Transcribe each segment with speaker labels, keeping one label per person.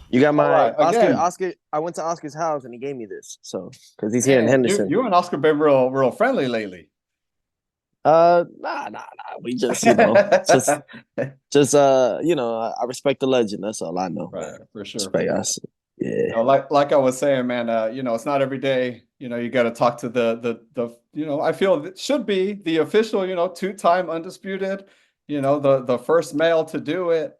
Speaker 1: You got
Speaker 2: All
Speaker 1: my
Speaker 2: right.
Speaker 1: Oscar.
Speaker 2: Again,
Speaker 1: Oscar. I went to Oscar's house and he gave me this. So because he's here in
Speaker 2: man, you
Speaker 1: Henderson.
Speaker 2: you and Oscar been real friendly lately.
Speaker 1: Nah. We just, I respect the legend. That's all I know, man.
Speaker 2: Right, for sure, for
Speaker 1: Respect
Speaker 2: sure.
Speaker 1: us. Yeah.
Speaker 2: Like I was saying, man, it's not every day, you got to talk to I feel it should be the official, two-time undisputed, the first male to do it.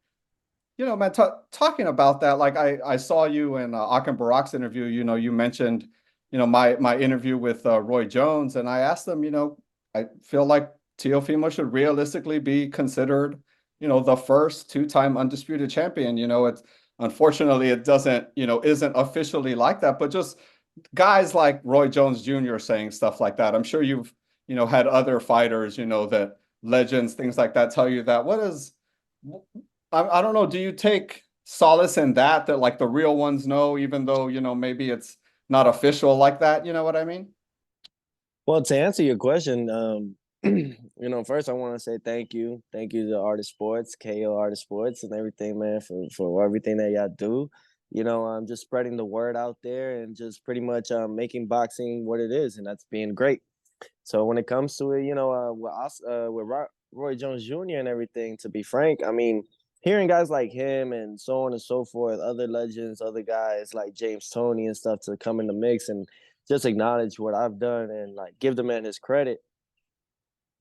Speaker 2: Man, talking about that, like I saw you in Akin Barak's interview, you mentioned, my interview with Roy Jones, and I asked him, I feel like Teofimo should realistically be considered, the first two-time undisputed champion. It's unfortunately it doesn't, isn't officially like that, but just guys like Roy Jones Jr. saying stuff like that. I'm sure you've, had other fighters, that legends, things like that tell you that. I don't know. Do you take solace in that like the real ones know, even though, maybe it's not official like that? You know what I mean?
Speaker 1: Well, to answer your question, first I want to say thank you to Artist Sports, KO Artist Sports, and everything, man, for everything that y'all do. I'm just spreading the word out there and just pretty much making boxing what it is, and that's being great. So when it comes to it, Roy Jones Jr. and everything, to be frank, I mean, hearing guys like him and so on and so forth, other legends, other guys like James Toney and stuff to come in the mix and just acknowledge what I've done and like give the man his credit.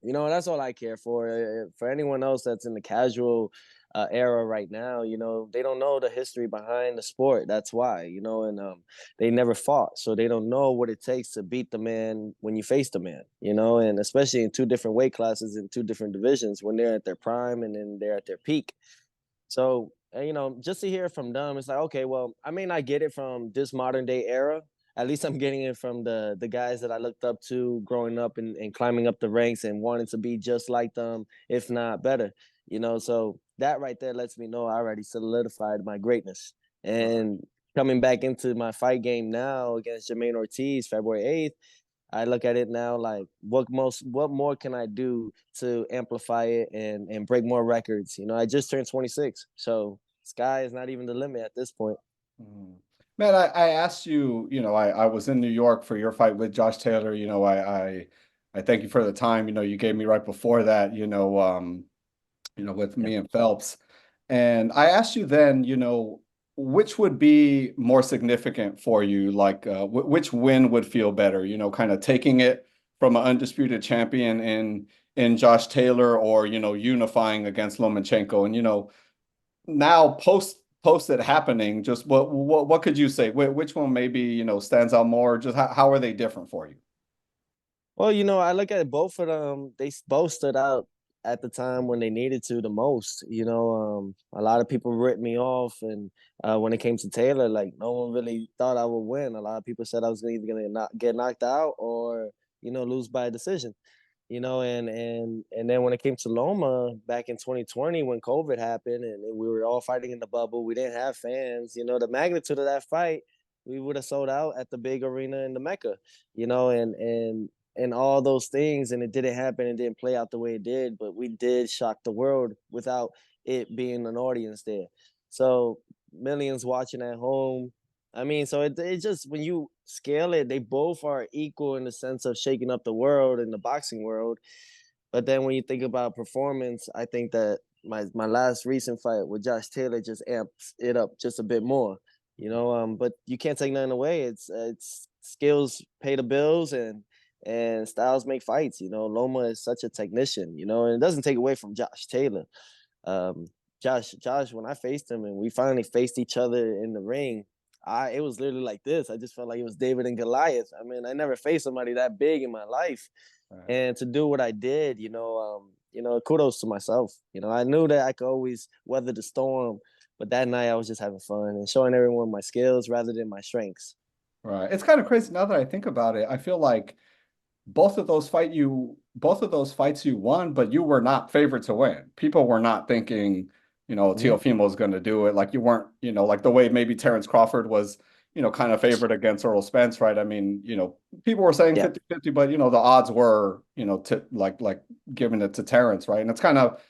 Speaker 1: That's all I care for. For anyone else that's in the casual era right now, they don't know the history behind the sport. That's why, and they never fought, so they don't know what it takes to beat the man when you face the man, and especially in two different weight classes in two different divisions when they're at their prime and then they're at their peak. So, just to hear from them, it's like, okay, well, I may not get it from this modern day era. At least I'm getting it from the guys that I looked up to growing up and climbing up the ranks and wanting to be just like them, if not better. So that right there lets me know I already solidified my greatness.
Speaker 2: Right.
Speaker 1: And coming back into my fight game now against Jermaine Ortiz, February 8th, I look at it now like what more can I do to amplify it and break more records? I just turned 26, so sky is not even the limit at this point.
Speaker 2: Mm. Man, I asked you, I was in New York for your fight with Josh Taylor. I thank you for the time, you gave me right before that, with
Speaker 1: Yeah.
Speaker 2: me and Phelps. And I asked you then, which would be more significant for you? Like, which win would feel better? Kind of taking it from an undisputed champion in Josh Taylor, or unifying against Lomachenko. And now post it happening, just what could you say? Which one maybe stands out more? Just how are they different for you?
Speaker 1: Well, I look at both of them. They both stood out at the time when they needed to the most. A lot of people ripped me off, and when it came to Taylor, like no one really thought I would win. A lot of people said I was either gonna not get knocked out or lose by a decision. And then when it came to Loma back in 2020 when COVID happened and we were all fighting in the bubble, we didn't have fans. The magnitude of that fight, we would have sold out at the big arena in the Mecca. And all those things, and it didn't happen and didn't play out the way it did, but we did shock the world without it being an audience there. So millions watching at home. I mean, so it just when you scale it, they both are equal in the sense of shaking up the world in the boxing world. But then when you think about performance, I think that my last recent fight with Josh Taylor just amps it up just a bit more. But you can't take nothing away. It's skills pay the bills and styles make fights. Loma is such a technician. And it doesn't take away from Josh Taylor. Um, Josh, when I faced him and we finally faced each other in the ring, it was literally like this. I just felt like it was David and Goliath. I mean, I never faced somebody that big in my life,
Speaker 2: Right.
Speaker 1: and to do what I did, kudos to myself. I knew that I could always weather the storm, but that night I was just having fun and showing everyone my skills rather than my strengths.
Speaker 2: Right. It's kind of crazy now that I think about it. I feel like both of those fights you won, but you were not favored to win. People were not thinking,
Speaker 1: Mm-hmm.
Speaker 2: Teofimo's going to do it. Like you weren't, like the way maybe Terrence Crawford was, kind of favored against Earl Spence, right? I mean, people were saying
Speaker 1: Yeah.
Speaker 2: 50-50, but the odds were, to like giving it to Terrence, right? And it's kind of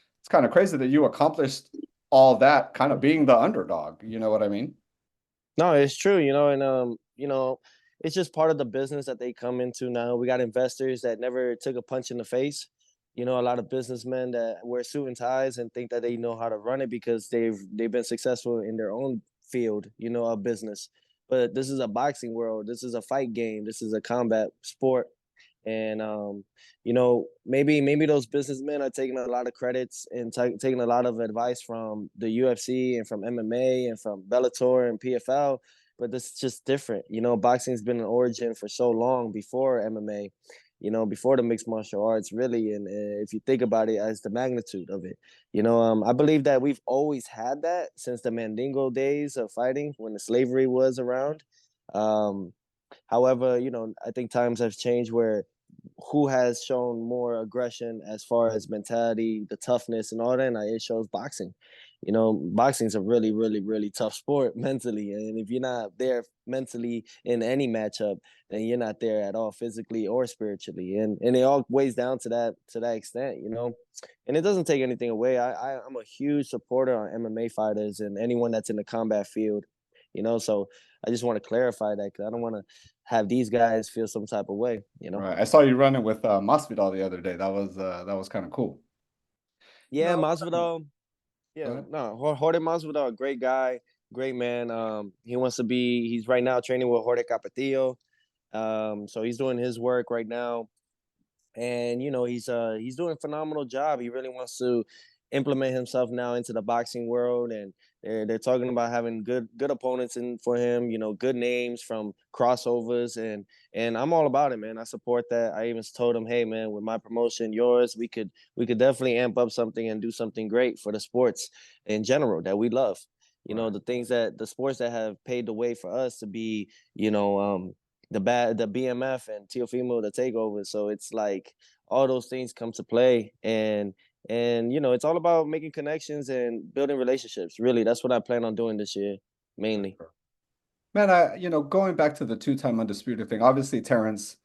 Speaker 2: crazy that you accomplished all that kind of being the underdog. You know what I mean?
Speaker 1: No, it's true, and it's just part of the business that they come into now. We got investors that never took a punch in the face. A lot of businessmen that wear suit and ties and think that they know how to run it because they've been successful in their own field, of business. But this is a boxing world. This is a fight game. This is a combat sport. And maybe those businessmen are taking a lot of credits and taking a lot of advice from the UFC and from MMA and from Bellator and PFL, but this is just different. Boxing's been an origin for so long before MMA, before the mixed martial arts, really. And if you think about it as the magnitude of it, I believe that we've always had that since the Mandingo days of fighting when the slavery was around. um However, I think times have changed where who has shown more aggression as far as mentality, the toughness, and all that. And it shows boxing. Boxing's a really, really, really tough sport mentally. And if you're not there mentally in any matchup, then you're not there at all, physically or spiritually. And it all weighs down to that extent. And it doesn't take anything away. I'm a huge supporter on MMA fighters and anyone that's in the combat field. So I just want to clarify that because I don't want to have these guys feel some type of way.
Speaker 2: Right. I saw you running with Masvidal the other day. That was kind of cool.
Speaker 1: Yeah,
Speaker 2: No,
Speaker 1: Masvidal.
Speaker 2: go
Speaker 1: Yeah,
Speaker 2: ahead.
Speaker 1: no, Jorge Masvidal, a great guy, great man. He wants to be. He's right now training with Jorge Capetillo. So he's doing his work right now, and he's doing a phenomenal job. He really wants to implement himself now into the boxing world, and they're talking about having good opponents in for him. Good names from crossovers, and I'm all about it, man. I support that. I even told him, hey, man, with my promotion, yours, we could definitely amp up something and do something great for the sports in general that we love.
Speaker 2: Right.
Speaker 1: The sports that have paved the way for us to be, the BMF and Teofimo the takeover. So it's like all those things come to play, and it's all about making connections and building relationships. Really, that's what I plan on doing this year, mainly.
Speaker 2: Man, going back to the two-time undisputed thing, obviously Terrence,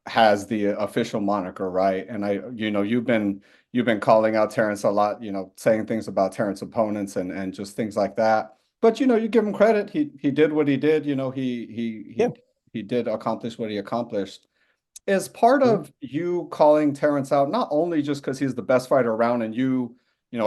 Speaker 2: has the official moniker, right? And you've been calling out Terrence a lot, saying things about Terrence opponents and just things like that. But you give him credit. He did what he did.
Speaker 1: Yeah.
Speaker 2: He did accomplish what he accomplished. Is part
Speaker 1: Mhm.
Speaker 2: of you calling Terrence out not only just because he's the best fighter around and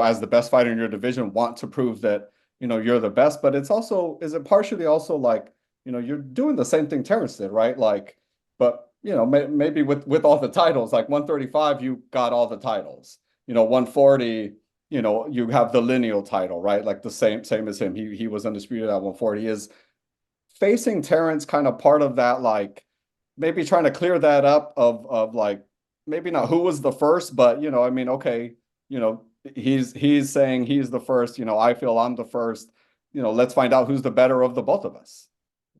Speaker 2: as the best fighter in your division, want to prove that, you're the best, but is it partially also like, you're doing the same thing Terrence did, right? Like, but, maybe with all the titles, like 135, you got all the titles, 140, you have the lineal title, right? Like the same as him. He was undisputed at 140. Is facing Terrence kind of part of that, like, maybe trying to clear that up of like maybe not who was the first, but I mean, okay, he's saying he's the first, I feel I'm the first, let's find out who's the better of the both of us.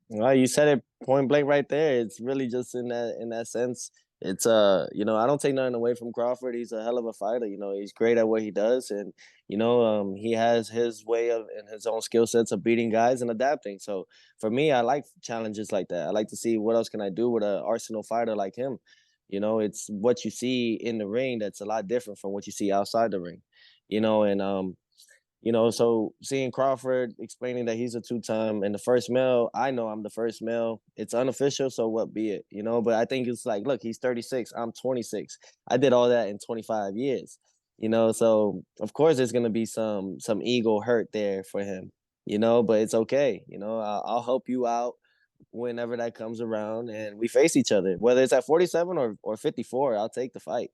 Speaker 1: Well, you said it point blank right there. It's really just in that sense. It's I don't take nothing away from Crawford. He's a hell of a fighter. He's great at what he does, and he has his way of and his own skill sets of beating guys and adapting. So for me, I like challenges like that. I like to see what else can I do with an Arsenal fighter like him. It's what you see in the ring that's a lot different from what you see outside the ring. And so seeing Crawford explaining that he's a two-time and the first male, I know I'm the first male. It's unofficial, so what be it. But I think it's like, look, he's 36, I'm 26. I did all that in 25 years. So of course there's gonna be some ego hurt there for him. But it's okay. I'll help you out whenever that comes around and we face each other. Whether it's at 47 or 54, I'll take the fight.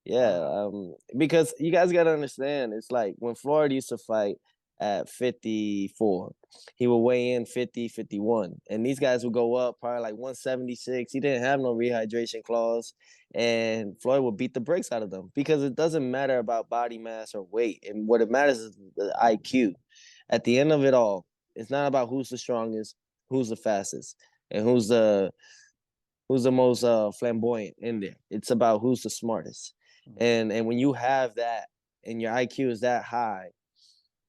Speaker 1: Yeah,
Speaker 2: Wow.
Speaker 1: because you guys gotta understand, it's like when Floyd used to fight at 54, he would weigh in 50, 51. And these guys would go up probably like 176. He didn't have no rehydration clause. And Floyd would beat the bricks out of them because it doesn't matter about body mass or weight. And what it matters is the IQ. At the end of it all, it's not about who's the strongest, who's the fastest, and who's the most flamboyant in there. It's about who's the smartest. And when you have that and your IQ is that high,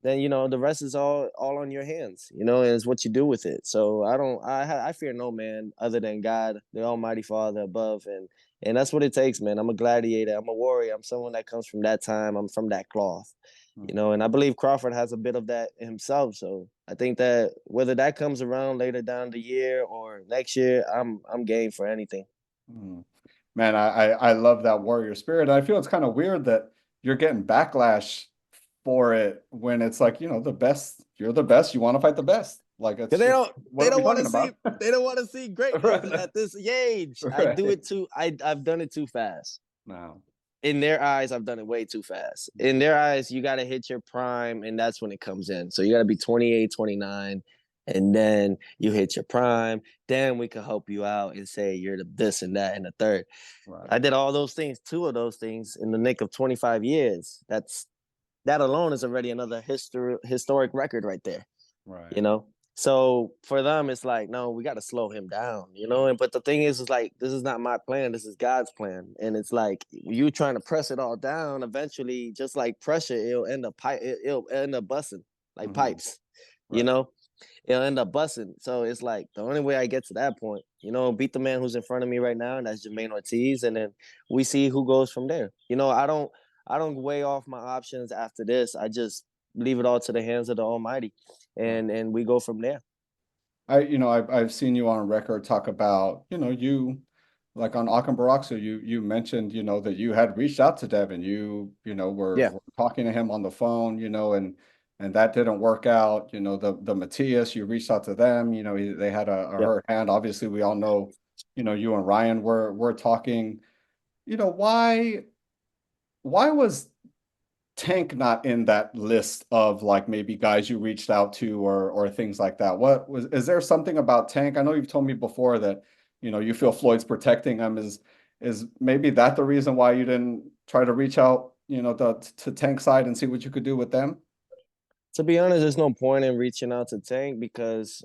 Speaker 1: then the rest is all on your hands, and it's what you do with it. So I fear no man other than God, the Almighty Father above, and that's what it takes, man. I'm a gladiator. I'm a warrior. I'm someone that comes from that time. I'm from that cloth, you know, and I believe Crawford has a bit of that himself. So I think that whether that comes around later down the year or next year, I'm game for anything.
Speaker 2: Mm. Man, I love that warrior spirit. I feel it's kind of weird that you're getting backlash for it when it's like, the best, you're the best, you want to fight the best. Like it's
Speaker 1: Cause
Speaker 2: just, what
Speaker 1: they
Speaker 2: are we
Speaker 1: don't want
Speaker 2: talking
Speaker 1: to see
Speaker 2: about?
Speaker 1: they don't want to see greatness
Speaker 2: Right.
Speaker 1: at this age. I do
Speaker 2: Right.
Speaker 1: it too. I've done it too fast.
Speaker 2: No.
Speaker 1: In their eyes, I've done it way too fast. In their eyes, you got to hit your prime, and that's when it comes in. So you got to be 28, 29, and then you hit your prime. Then we can help you out and say you're the this and that and the third.
Speaker 2: Right.
Speaker 1: I did all those things, two of those things in the nick of 25 years. That alone is already another historic record right there, you
Speaker 2: Right.
Speaker 1: know? So for them, it's like, no, we got to slow him down, you know? And but the thing is like, this is not my plan. This is God's plan. And it's like, you trying to press it all down, eventually, just like pressure, it'll end up busting like
Speaker 2: Hmm.
Speaker 1: pipes, you
Speaker 2: Right.
Speaker 1: know? It'll end up busting. So it's like the only way I get to that point, you know, beat the man who's in front of me right now, and that's Jermaine Ortiz, and then we see who goes from there. You know, I don't weigh off my options after this. I just leave it all to the hands of the Almighty,
Speaker 2: Right.
Speaker 1: and we go from there.
Speaker 2: I've seen you on record talk about, you like on Akim Baraksu, you mentioned, that you had reached out to Devin.
Speaker 1: Yeah,
Speaker 2: Were talking to him on the phone, and that didn't work out. The Matias, you reached out to them, they had a
Speaker 1: yeah.
Speaker 2: hurt hand. Obviously, we all know, you and Ryan were talking. Why was Tank not in that list of like maybe guys you reached out to or things like that? Is there something about Tank? I know you've told me before that, you feel Floyd's protecting him. Is maybe that the reason why you didn't try to reach out, to Tank side and see what you could do with them?
Speaker 1: To be honest, there's no point in reaching out to Tank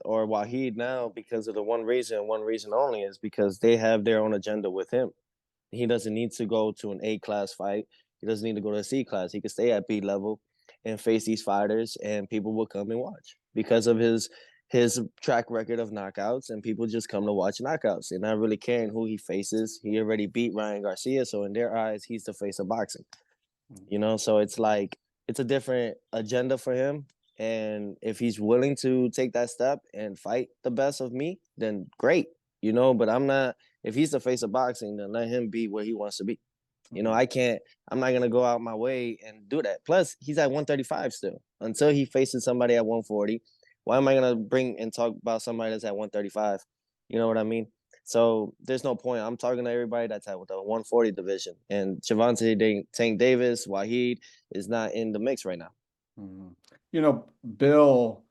Speaker 1: or Wahid now because of the one reason only is because they have their own agenda with him. He doesn't need to go to an A class fight. He doesn't need to go to a C class. He can stay at B level and face these fighters, and people will come and watch because of his track record of knockouts, and people just come to watch knockouts. They're not really caring who he faces. He already beat Ryan Garcia, so in their eyes, he's the face of boxing. You know, so it's like it's a different agenda for him. And if he's willing to take that step and fight the best of me, then great, you know. But I'm not. If he's the face of boxing, then let him be where he wants to be. You know,
Speaker 2: Mhm.
Speaker 1: I can't. I'm not gonna go out my way and do that. Plus, he's at 135 still. Until he faces somebody at 140, why am I gonna bring and talk about somebody that's at 135? You know what I mean? So there's no point. I'm talking to everybody that's at the 140 division, and Gervonta Tank Davis, Wahid is not in the mix right now.
Speaker 2: Mhm. Bill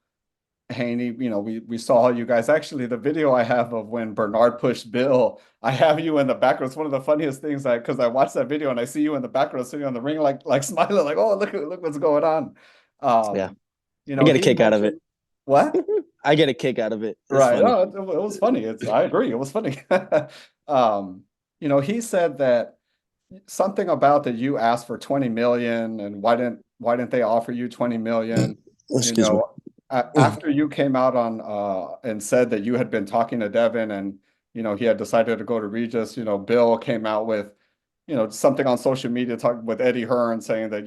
Speaker 2: Haney, we saw you guys. Actually, the video I have of when Bernard pushed Bill, I have you in the background. It's one of the funniest things because I watched that video and I see you in the background sitting on the ring, like smiling, like, oh, look what's going on.
Speaker 1: Yeah,
Speaker 2: Um,
Speaker 1: I get a
Speaker 2: he
Speaker 1: kick out of it.
Speaker 2: mentioned what?
Speaker 1: I get a kick out of it. It's
Speaker 2: Right.
Speaker 1: funny.
Speaker 2: Oh, it was funny. I agree. It was funny. Um, he said that something about that you asked for 20 million and why didn't they offer you 20 million? You
Speaker 1: Excuse me.
Speaker 2: know, after you came out on and said that you had been talking to Devin and he had decided to go to Regis, Bill came out with something on social media talking with Eddie Hearn saying that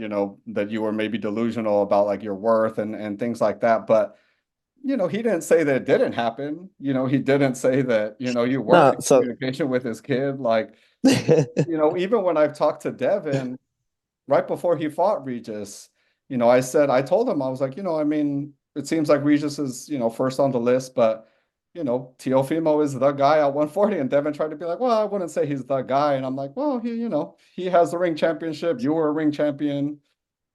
Speaker 2: that you were maybe delusional about like your worth and things like that. But he didn't say that it didn't happen. He didn't say that, you weren't
Speaker 1: No,
Speaker 2: in
Speaker 1: so
Speaker 2: communication with his kid. Like, even when I've talked to Devin right before he fought Regis, I told him, I was like, I mean, it seems like Regis is, first on the list, but, Teofimo is the guy at 140. And Devin tried to be like, well, I wouldn't say he's the guy. And I'm like, well, he has the ring championship. You were a ring champion,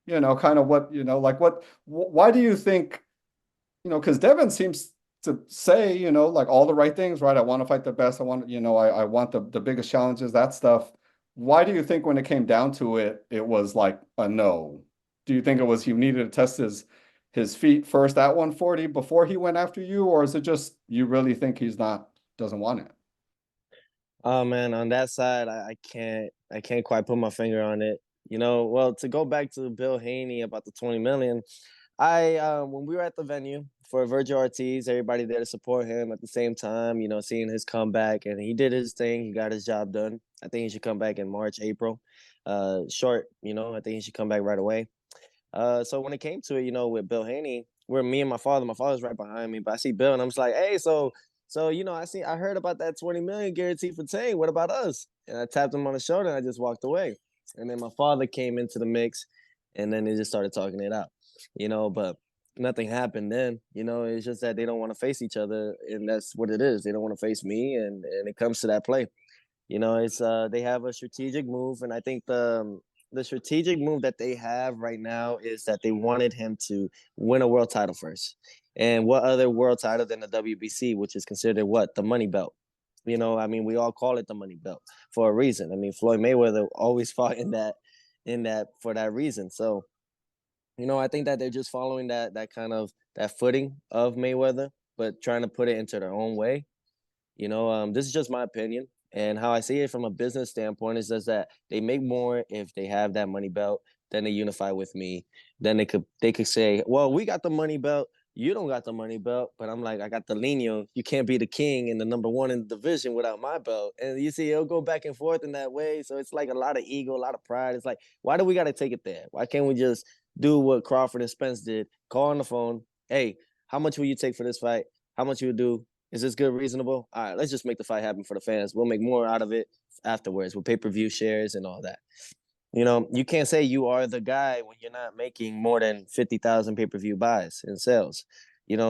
Speaker 2: kind of what, like why do you think, because Devin seems to say, like all the right things, right? I want to fight the best. I want, I want the biggest challenges, that stuff. Why do you think when it came down to it, it was like a no? Do you think it was he needed to test his feet first at 140 before he went after you, or is it just you really think doesn't want it?
Speaker 1: oh man, on that side, I can't quite put my finger on it. You know, well, to go back to Bill Haney about the 20 million, I when we were at the venue for Virgil Ortiz, everybody there to support him at the same time, you know, seeing his comeback, and he did his thing, he got his job done. I think he should come back in March, April. Short, you know, I think he should come back right away. So when it came to it, with Bill Haney, where me and my father's right behind me, but I see Bill and I'm just like, hey, so I heard about that 20 million guarantee for Tay. What about us? And I tapped him on the shoulder and I just walked away. And then my father came into the mix, and then they just started talking it out, but nothing happened then. It's just that they don't want to face each other, and that's what it is. They don't want to face me, and it comes to that play. It's they have a strategic move, and I think the strategic move that they have right now is that they wanted him to win a world title first. And what other world title than the WBC, which is considered what? The money belt. I mean, we all call it the money belt for a reason. I mean, Floyd Mayweather always fought in that for that reason. So, I think that they're just following that kind of that footing of Mayweather, but trying to put it into their own way. This is just my opinion. And how I see it from a business standpoint is just that they make more if they have that money belt. Then they unify with me. Then they could say, well, we got the money belt. You don't got the money belt. But I'm like, I got the Lino. You can't be the king and the number one in the division without my belt. And you see, it'll go back and forth in that way. So it's like a lot of ego, a lot of pride. It's like, why do we got to take it there? Why can't we just do what Crawford and Spence did? Call on the phone. Hey, how much will you take for this fight? How much you do? Is this good, reasonable? All right, let's just make the fight happen for the fans. We'll make more out of it afterwards with pay-per-view shares and all that. You can't say you are the guy when you're not making more than 50,000 pay-per-view buys and sales.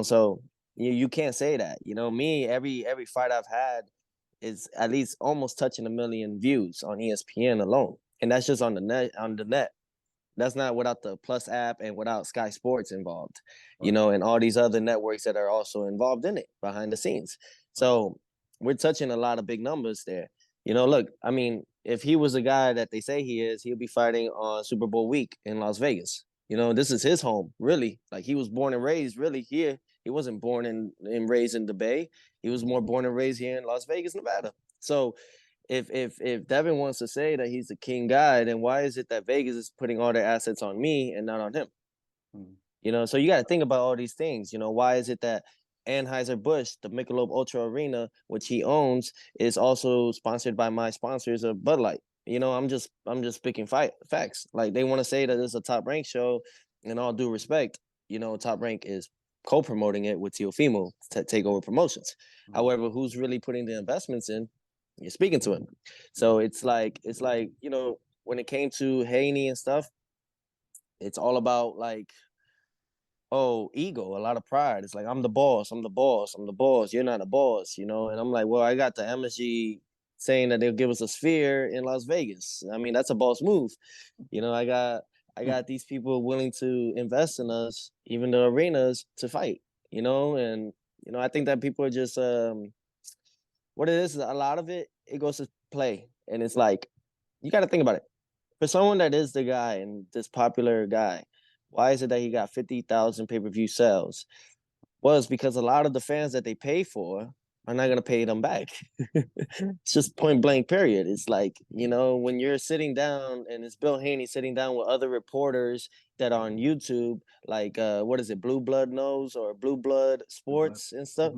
Speaker 1: So you can't say that. Me, every fight I've had is at least almost touching 1 million views on ESPN alone. And that's just on the net. That's not without the Plus app and without Sky Sports involved,
Speaker 2: Right.
Speaker 1: and all these other networks that are also involved in it behind the scenes.
Speaker 2: Right.
Speaker 1: So we're touching a lot of big numbers there. Look, I mean, if he was a guy that they say he is, he'll be fighting on Super Bowl week in Las Vegas. This is his home, really. Like, he was born and raised really here. He wasn't born and raised in the Bay. He was more born and raised here in Las Vegas, Nevada. So if Devin wants to say that he's the king guy, then why is it that Vegas is putting all their assets on me and not on him?
Speaker 2: Mm.
Speaker 1: So you got to think about all these things. Why is it that Anheuser-Busch, the Michelob Ultra Arena, which he owns, is also sponsored by my sponsors of Bud Light? I'm just speaking facts. Like, they want to say that it's a Top Rank show, and all due respect, Top Rank is co-promoting it with Teofimo to take over promotions.
Speaker 2: Mm.
Speaker 1: However, who's really putting the investments in? You're speaking to him. So it's like when it came to Haney and stuff, it's all about like, oh, ego, a lot of pride. It's like, I'm the boss, I'm the boss, I'm the boss. You're not a boss. And I'm like, well, I got the MSG saying that they'll give us a sphere in Las Vegas. I mean, that's a boss move. I got these people willing to invest in us, even the arenas, to fight. And I think that people are just what it is a lot of it goes to play. And it's like, you got to think about it. For someone that is the guy and this popular guy, why is it that he got 50,000 pay-per-view sales? Well, it's because a lot of the fans that they pay for are not going to pay them back. It's just point blank, period. It's like, when you're sitting down and it's Bill Haney sitting down with other reporters that are on YouTube, like, what is it, Blue Blood Knows or Blue Blood Sports and stuff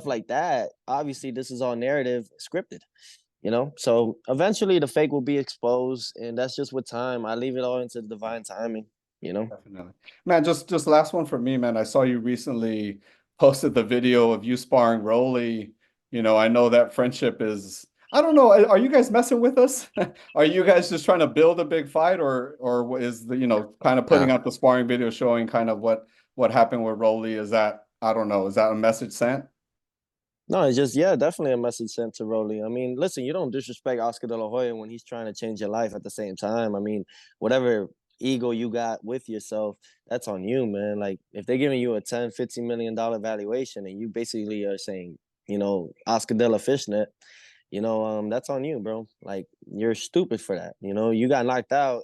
Speaker 1: like that. Obviously, this is all narrative scripted. So eventually the fake will be exposed, and that's just with time. I leave it all into the divine timing.
Speaker 2: Definitely. Man, just last one for me, man. I saw you recently posted the video of you sparring Rolly. I know that friendship is, I don't know, are you guys messing with us? Are you guys just trying to build a big fight, or is the, kind of putting
Speaker 1: Nah.
Speaker 2: out the sparring video showing kind of what happened with Rolly? Is that, I don't know, is that a message sent?
Speaker 1: No, it's just, yeah, definitely a message sent to Rolly. I mean, listen, you don't disrespect Oscar De La Hoya when he's trying to change your life at the same time. I mean, whatever ego you got with yourself, that's on you, man. Like, if they're giving you a 10, $15 million valuation and you basically are saying, Oscar De La Fishnet, that's on you, bro. Like, you're stupid for that. You got knocked out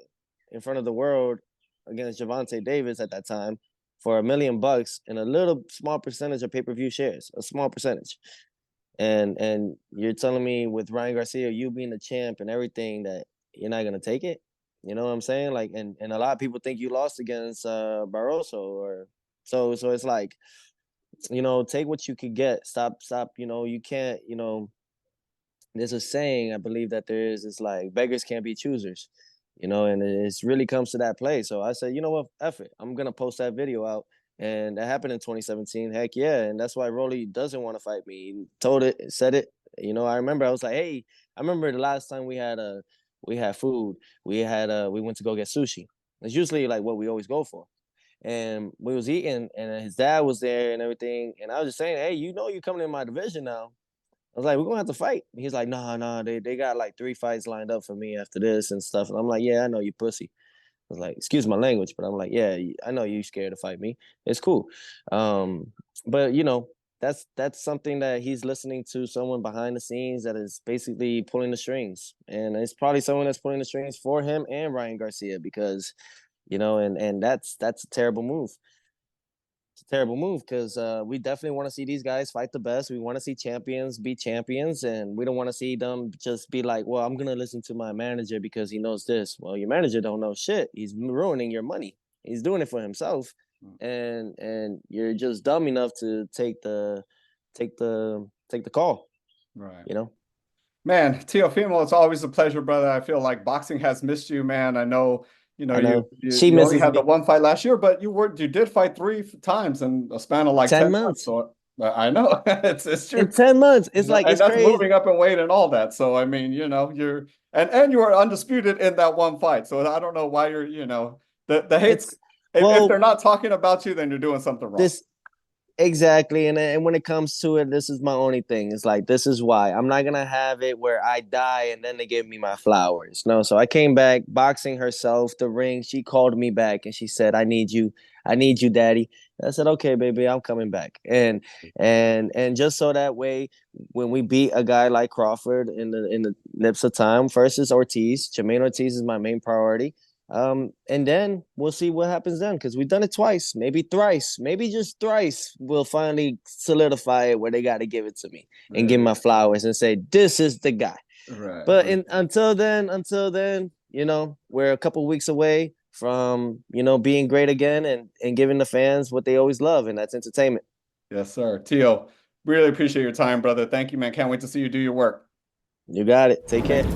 Speaker 1: in front of the world against Gervonta Davis at that time for $1 million and a little small percentage of pay-per-view shares, a small percentage. And you're telling me with Ryan Garcia, you being the champ and everything, that you're not gonna take it? You know what I'm saying? Like, and a lot of people think you lost against Barroso, or so it's like, take what you could get. Stop. You can't. There's a saying I believe that there is. It's like, beggars can't be choosers. and it's really comes to that play. So I said, you know what, F it. I'm gonna post that video out. And that happened in 2017. Heck yeah. And that's why Rolly doesn't want to fight me. He told it, said it. I remember I was like, hey, I remember the last time we had food. We went to go get sushi. It's usually like what we always go for. And we was eating and his dad was there and everything. And I was just saying, hey, you're coming in my division now. I was like, we're gonna have to fight. He's like, nah, they got like 3 fights lined up for me after this and stuff. And I'm like, yeah, I know you pussy. I was like, excuse my language, but I'm like, yeah, I know you scared to fight me. It's cool. But that's something that he's listening to someone behind the scenes that is basically pulling the strings. And it's probably someone that's pulling the strings for him and Ryan Garcia because, and that's a terrible move. It's a terrible move because we definitely want to see these guys fight the best. We want to see champions be champions, and we don't want to see them just be like, "Well, I'm gonna listen to my manager because he knows this." Well, your manager don't know shit. He's ruining your money. He's doing it for himself, and you're just dumb enough to take the call.
Speaker 2: Right.
Speaker 1: You know.
Speaker 2: Man, Teofimo, it's always a pleasure, brother. I feel like boxing has missed you, man. I know,
Speaker 1: I know she
Speaker 2: you only
Speaker 1: misses
Speaker 2: had the
Speaker 1: me.
Speaker 2: one fight last year, but you did fight 3 times in a span of like
Speaker 1: 10
Speaker 2: 10 months.
Speaker 1: months.
Speaker 2: So I know it's
Speaker 1: In
Speaker 2: true.
Speaker 1: 10 months, it's like
Speaker 2: And
Speaker 1: it's
Speaker 2: that's
Speaker 1: crazy.
Speaker 2: moving up in weight and all that. So I mean, you're and you were undisputed in that one fight. So I don't know why the hate's
Speaker 1: It's
Speaker 2: if they're
Speaker 1: well,
Speaker 2: not talking about you, then you're doing something wrong.
Speaker 1: this Exactly, and when it comes to it, this is my only thing. It's like this is why I'm not gonna have it where I die and then they give me my flowers. No, so I came back, boxing herself, the ring. She called me back and she said, I need you, daddy." I said, "Okay, baby, I'm coming back." And just so that way, when we beat a guy like Crawford in the nips of time versus Ortiz, Jermaine Ortiz is my main priority. And then we'll see what happens then because we've done it twice, maybe thrice, maybe just thrice. We'll finally solidify it where they got to give it to me and give my flowers and say, this is the guy.
Speaker 2: Right.
Speaker 1: But until then, we're a couple weeks away from, being great again and giving the fans what they always love, and that's entertainment.
Speaker 2: Yes, sir. Tio, really appreciate your time, brother. Thank you, man. Can't wait to see you do your work.
Speaker 1: You got it. Take care.